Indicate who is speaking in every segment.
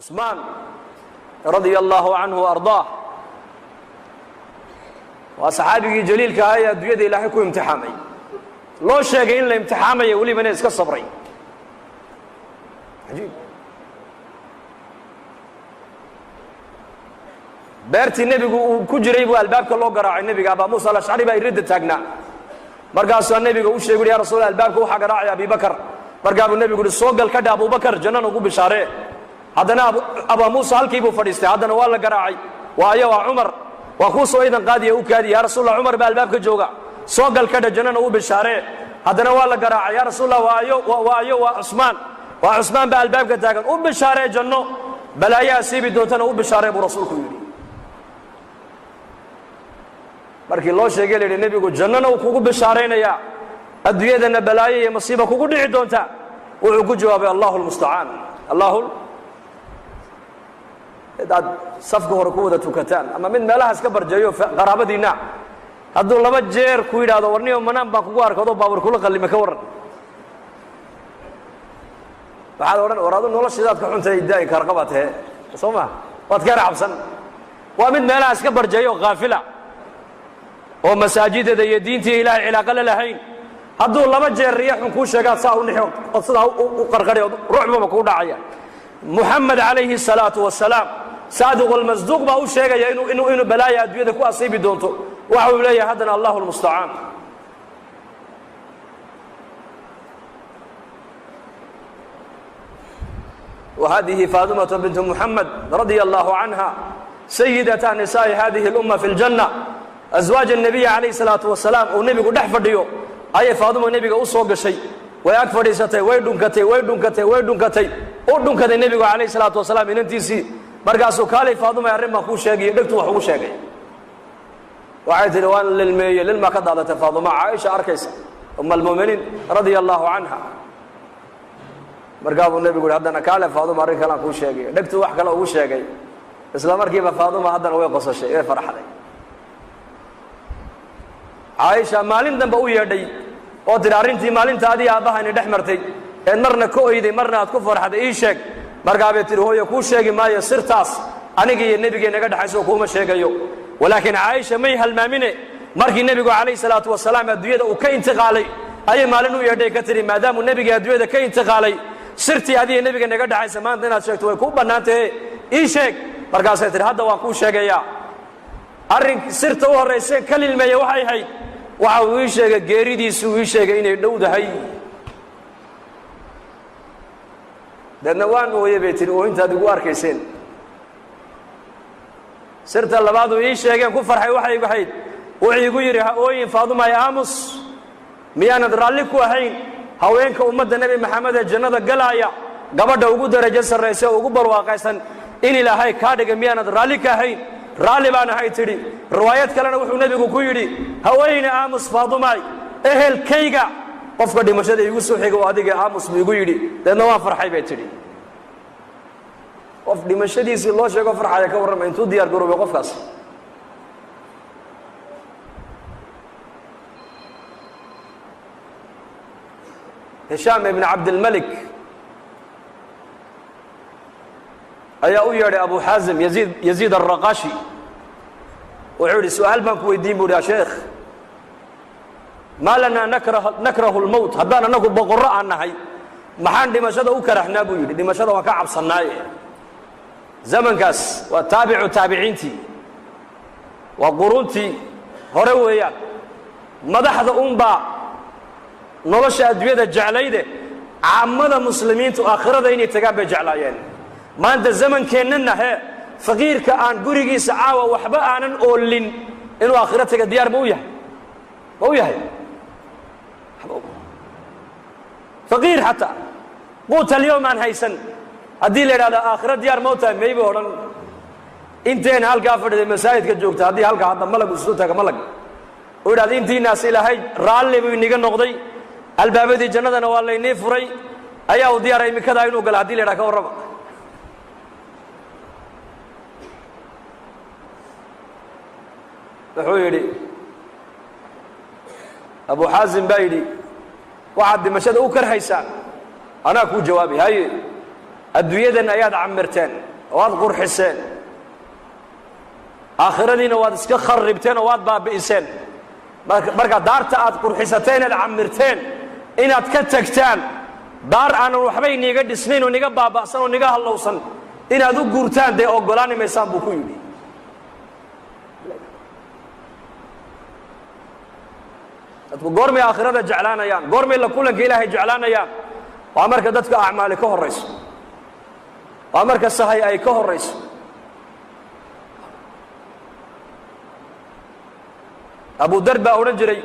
Speaker 1: عثمان رضي الله عنه وأرضاه وصحابي جليل كهاي الدنيا دي لحكو امتحامي لو شيء إن الامتحامي يولي من إسكا الصبري عجيب beertii nebigu uu ku jiray buu albaabka loo garaacay nebiga Abu Musa al-Ash'ari baa irid taagna markaas nebiga uu sheegay ya rasuul albaabka waxa garaacay Abu Bakar markaa uu nebigu soo gal ka dhaab Abu Bakar jannada ugu bishaaree hadana Abu Musa halkii buu fadhiistay hadana waa la garaacay waayo waa Umar waa ku soo idan qaadiye uu kaadi ya rasuul Umar baa albaabka jooga soo gal ka dhaab jannada ugu bishaaree hadana waa la garaacay ya rasuul waayo waa Usmaan baa albaabka taagan u bishaaree janno balaayaa siibi doontana u bishaaree buu rasuulku yiri markii loo sheegay leeyahay nabigu jannana uu kugu bishaareynaya adduunyadana balaayo iyo masiibo kugu dhici doonta wuxuu ku jawaabay Allahul musta'an Allahul dad safka hore ku wada tukataan ama mid meelaha iska barjayo qaraabadiina hadduu laba jeer ku yiraahdo warniyo manaan baa kugu arkado baabur kula qalima ka waran waxaad oran waraadu noloshidaad ka xuntay idaay karqabatee Soomaa waad ka raacsan waa mid meelaha iska barjayo qaafila oo masaajidada iyo diinta Ilaahay cilaaqo la lahayn hadduu laba jeer riixun ku sheegaa saa u nixo sida u qarqariyo ruuxba ku dhacaya Muhammad alayhi salatu wassalam saadiqul masduuq baa u sheegaya inuu balaaya adduunyada ku asiibi doonto waxa uu leeyahay hadana Allahul musta'an وهذه فاطمة بنت محمد رضي الله عنها سيدة نساء هذه الأمة في الجنة أزواج النبي عليه الصلاة والسلام والنبي قد حفظيه أي فاطمة النبي أصوغ شيء ويكفر يستي ويدنكتي ودنكتي النبي عليه الصلاة والسلام إن انتيسي مرقاسو كالي فاطمة يرمى خو شاقي دكتو وحو شاقي وعيد الوان للما قد فاطمة عائشة أركيسة أم المؤمنين رضي الله عنها مرقابو النبي يقول هذا كالي فاطمة ريك لان خو شاقي دكتو وحكا له شاقي إسلام مركيبة فاطمة هذا ويقص الشيء إيه فرح علي عائشة مالين دنبا u yeedhay oo diraarintii maalintaadii aabahan dhex martay ee marna ku oyday marna aad ku farxaday ii sheeg markaa bay tiri hooyo ku sheegi maayo sirtaas aniga iyo nabigeena naga dhaxayso kuma sheegayo walaakin Aisha may halmaamine markii nabigu kaleey salaatu wasalaam adduunyada uu ka intiqaalay ay maalin u yeedhay ka tiri maadaama nabiga adduunyada ka intiqaalay sirtii adii nabiga naga dhaxayso maanta inaad sheegto way ku banaantay ii sheeg markaas ay tiri hadda waan ku sheegaya arrin sirta u horeysay kaliilmeeyo waxay ahayd waxa uu sheegay geeridiisu uu sheegay inay dhowdahay dadna waan ooyay bay tiri oo intaad ugu arkayseen sirta labaad uu sheegay ku farxay waxay ahayd wuxuu igu yiri ha ooyin Faaduma ay aamus miyaanad raalli ku ahayn haweenka ummadda nabi maxamed ee jannada galaya gabadha ugu darajo sareysa ugu barwaaqaysan in Ilaahay ka dhigay miyaanad raalli ka ahayn raalli baan ahay tiri riwaayad kalena wuxuu nabigu ku yiri haweeney aamus Faaduma ehelkayga qofka dhimashada igu soo xigay adiga aamus igu yiri dadna waan farxay bay tiri qof dhimashadiisi loo sheego farxaya ka warramay intuu diyaar garoobay qofkaas Hisham ibn Abd al-Malik ayaa u yeedhay Abu Hazim Yazid al-Raqashi wuxuu su'aal baan ku weydiin buu yaa sheekh ma lana nakrahu al-maut hadana anagu boqorro aan nahay maxaan dhimashada u karaxnaa buu yiri dhimashada waa ka cabsanaay zamankaas waa taabiciinti waa qurunti hore weeyaan madaxda umba nolosha adduunyada jeclayde caamada muslimiintu aakhirada inay tagaan bay jeclaayeen maanta zamankeenna faqiirka aan gurigiisa caawa waxba aanan oolin inuu aakhirada diyaar ma u yahay faqiir hatta quuta اليوم aan haysan hadii la yiraahdo aakhirada diyaar ma u tahay maybe oran inteen halka fadhiday masaajidka joogta hadii halka hadda malag soo taga malag oo yiraahdo intiinaas Ilaahay raalli buu iniga noqday albaabadii jannadana waa la inii furay ayaa u diyaaray imikada inuu gal hadii la yiraahdo ka warrama wuxuu yiri Abu Hazim baydi waxaad dimashada u karhaysaan ana ku jawaabi hay adduunyadan ayaad camirteen waad qurxiseen aakhiradiina waad iska kharribteen oo waad baabi'iseen marka daarta aad qurxisateen aad camirteen inaad ka tagtaan daar aanan waxba iniga dhisnayn oo niga baaba'san oo niga hallowsan inaad u guurtaan dee oggolaani maysaan buu ku yidhi dadku goormay aakhirada jeclaanayaan goormay la kulanka ilaahay jeclaanayaan waa marka dadka acmaali ka horrayso waa marka sahay ay ka horrayso abu dar baa odhan jiray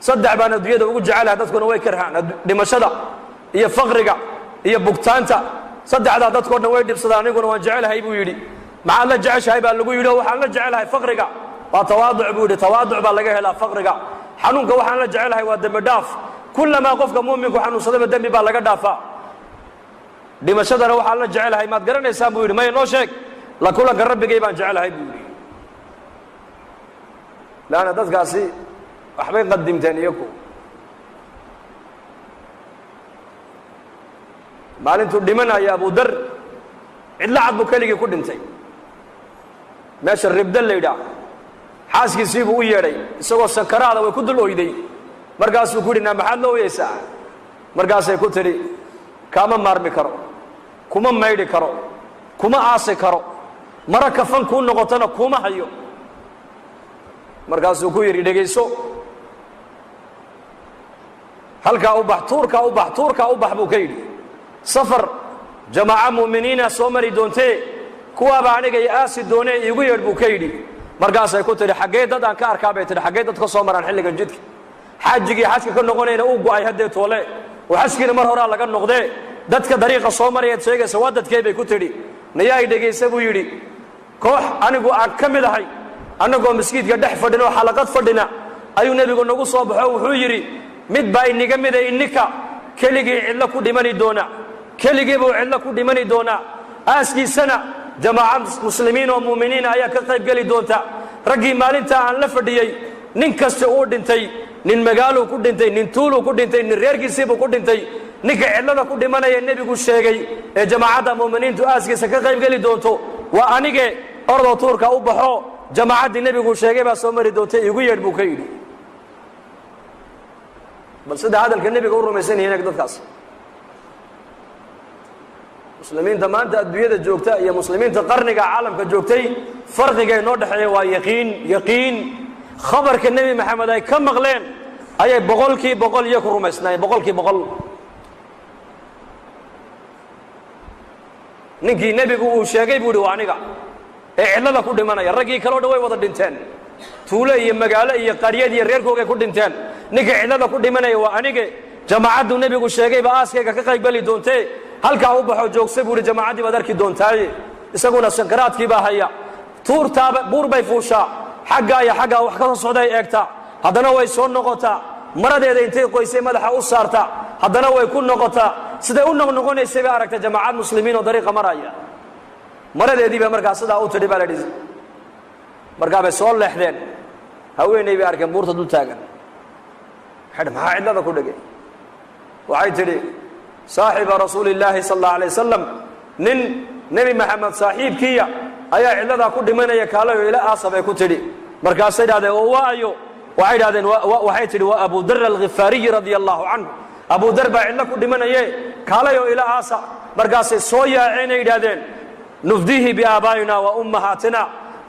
Speaker 1: saddex baan adduunyada ugu jecelaha dadkuna way karhaan dhimashada iyo faqriga iyo bugtaanta saddexdaa dadkoo dhan way dhibsadaan aniguna waan jecelahay buu yidhi maxaad la jeceshahay baa lagu yidhi oo waxaan la jecelahay faqriga waa tawaaduc buu yidhi tawaaduc baa laga helaa faqriga xanuunka waxaan la jecelahay waa dembi dhaaf kullamaa qofka mu'minku xanuunsadaba dembi baa laga dhaafaa dhimashadana waxaan la jecelahay maad garanaysaan buu yidhi maya noo sheeg la kulanka rabbigay baan jecelahay buu yidhi laana dadkaasi waxbay qadimteen iyaku maalintuu dhimanaya abu dar cidla cad buu keligii ku dhintay meesha ribda la yidhaah xaaskiisii buu u yeedhay isagoo sakaraada way ku dul oyday markaasuu ku yidhi naa maxaad la ooyeysaa markaasay ku tidhi kaama maarmi karo kuma maydhi karo kuma aasi karo mara kafan kuu noqotona kuma hayo markaasuu ku yidhi dhegayso halkaa u bax tuurkaa u bax tuurkaa u bax buu ka yidhi safar jamaaca mu'miniina soo mari doontee kuwaaba aniga i aasi doonee iigu yeedh buu ka yidhi markaasay ku tidhi xaggee dad aan ka arkaa bay tidhi xaggee dad ka soo maraan xilligan jidka xaajigii xajka ka noqonayna uu go'ay haddee toole oo xajkiina mar horaa laga noqdee dadka dariiqa soo marayaad sheegaysa waa dadkee bay ku tidhi nayaa i dhegaysa buu yidhi koox anigu aan ka mid ahay annagoo masjidka dhex fadhina oo xalaqad fadhina ayuu nebigu nagu soo baxo wuxuu yidhi mid baa iniga mida ininka keligii cidlo ku dhimani doona keligii buu cidlo ku dhimani doonaa aaskiisana jamaacad muslimiin oo mu'miniina ayaa ka qayb geli doonta raggii maalintaa aan la fadhiyey nin kasta uu dhintay nin magaaluu ku dhintay nin tuuluu ku dhintay nin reerkiisiibuu ku dhintay ninka cidlada ku dhimanaya nebigu sheegay ee jamaacadda mu'miniintu aaskiisa ka qayb geli doonto waa anige ordoo tuurka u baxo jamaacaddii nebigu sheegay baa soo mari doontay iigu yeedh buu ka yidhi bal sida hadalka nebiga u rumaysan yihiin dadkaas muslimiinta maanta adduunyada joogta iyo muslimiinta qarniga caalamka joogtay farqiga inoo dhexeeya waa yaqiin khabarka nebi maxamed ay ka maqleen ayay boqolkii boqol iyo ku rumaysnaayeen boqolkii boqol ninkii nebigu uu sheegay buu yidhi waa aniga ee cidlada ku dhimanaya raggii kaleo dhan way wada dhinteen tuulo iyo magaalo iyo qaryad iyo reerkoogay ku dhinteen ninka cidlada ku dhimanaya waa anige jamaacaddu nebigu sheegayba aaskayga ka qaybgeli doontee halkaa u baxoo joogsa buu yidhi jamaacaddii baad arki doontaaye isaguna sankaraadkii baa haya tuurtaaba buur bay fuushaa xaggaa iyo xaggaa wax ka soo socday eegtaa haddana way soo noqotaa maradeeda intay qoysay madaxa u saartaa haddana way ku noqotaa siday u noqnoqonaysay bay aragtay jamaacad muslimiin oo dariiqa maraya maradeedii bay markaa sidaa u tidhi baa la yidhi markaa bay soo leexdeen haweenay bay arkeen buurta dul taagan waxay maxaa cidlada ku dhegay waxay tidhi saaxiba rasuuli illaahi sal allahu alay wasalam nin nebi maxamed saaxiibkiiya ayaa cidladaa ku dhimanaya kaalayo ila aasa bay ku tidhi markaasay idhahdeen oo waayo waxay idhahdeen waxay tidhi waa abu dar alghifaariyi radia allahu canhu abu dar baa cidlo ku dhimanaye kaalayo ila aasa markaasay soo yaaceenay idhahdeen nufdihi biaabaa'ina wa ummahaatina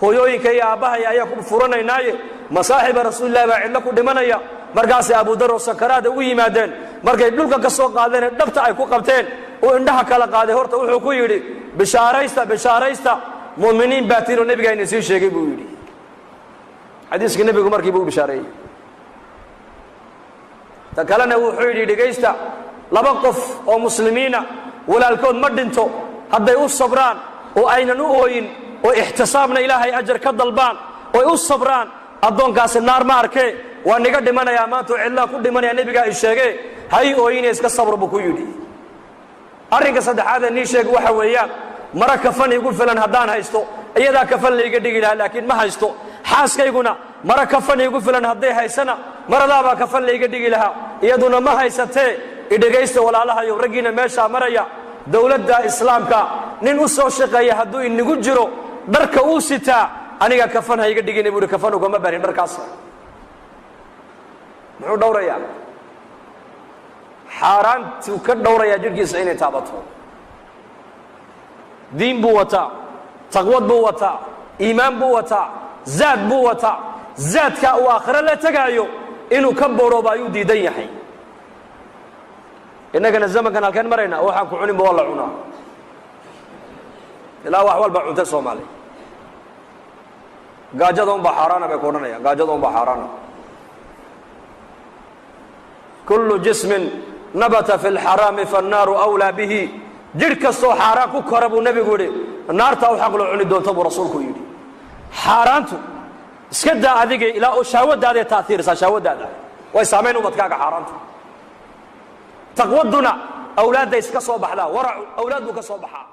Speaker 1: hooyooyinka iyo aabbahay ayaa ku furanaynaaye masaaxiba rasuulillahi baa cidlo ku dhimanaya markaasay abu dar oo sakaraada u yimaadeen markay dhulka ka soo qaadeenee dhabta ay ku qabteen uu indhaha kala qaaday horta wuxuu ku yidhi bishaaraysta mu'miniin baatiin oo nebiga ina sii sheegay buu yidhi xadiiska nebigu markii buu u bishaareeyey ta kalena wuxuu yidhi dhegaysta laba qof oo muslimiina walaalkood ma dhinto hadday u sabraan oo aynan u ooyin oo ixtisaabna ilaahay ajar ka dalbaan oy u sabraan addoonkaasi naar ma arkee waa niga dhimanayaa maanta oo cidlaa ku dhimanaya nebigaa i sheegee hay ooyine iska sabr buu ku yidhi arrinka saddexaadee nii sheeg waxa weeyaan mara kafan igu filan haddaan haysto iyadaa kafan layga dhigi lahaa laakiin ma haysto xaaskayguna mara kafan igu filan hadday haysana maradaabaa kafan layga dhigi lahaa iyaduna ma haysatee idhegaysta walaalahayo raggiina meeshaa maraya dowladda islaamka nin u soo shaqeeya hadduu inagu jiro dharka uu sitaa aniga kafan ha iga dhigina buu kafan ugama barin dharkaas muxuu dhowrayaa xaaraantu ka dhowrayaa jirkiisa inay taabato diin buu wataa taqwad buu wataa iimaan buu wataa zaad buu wataa zaadka uu aakhiro la tagaayo inuu ka boorooba ayuu diidan yahay innagana zamankan halkeen maraynaa waxaan ku cuninba waa la cunaa ilaa wax walba cunta soomaali gaajada unbaa xaaraana bay ku odhanayaan gaajada unbaa xaaraana kullu jismin nabata fi lxaraami fannaaru awlaa bihi jidh kastoo xaaraan ku kora buu nebigu yidhi naartaa u xaq loo cuni doonta buu rasuulku yidhi xaaraantu iska daa adiga ilaa oo shahwadaaday taaiirisaa shahwadaada way saamayn ubadkaaga xaaraantu taqwaduna awlaadday iska soo baxdaa waracu awlaad buu ka soo baxaa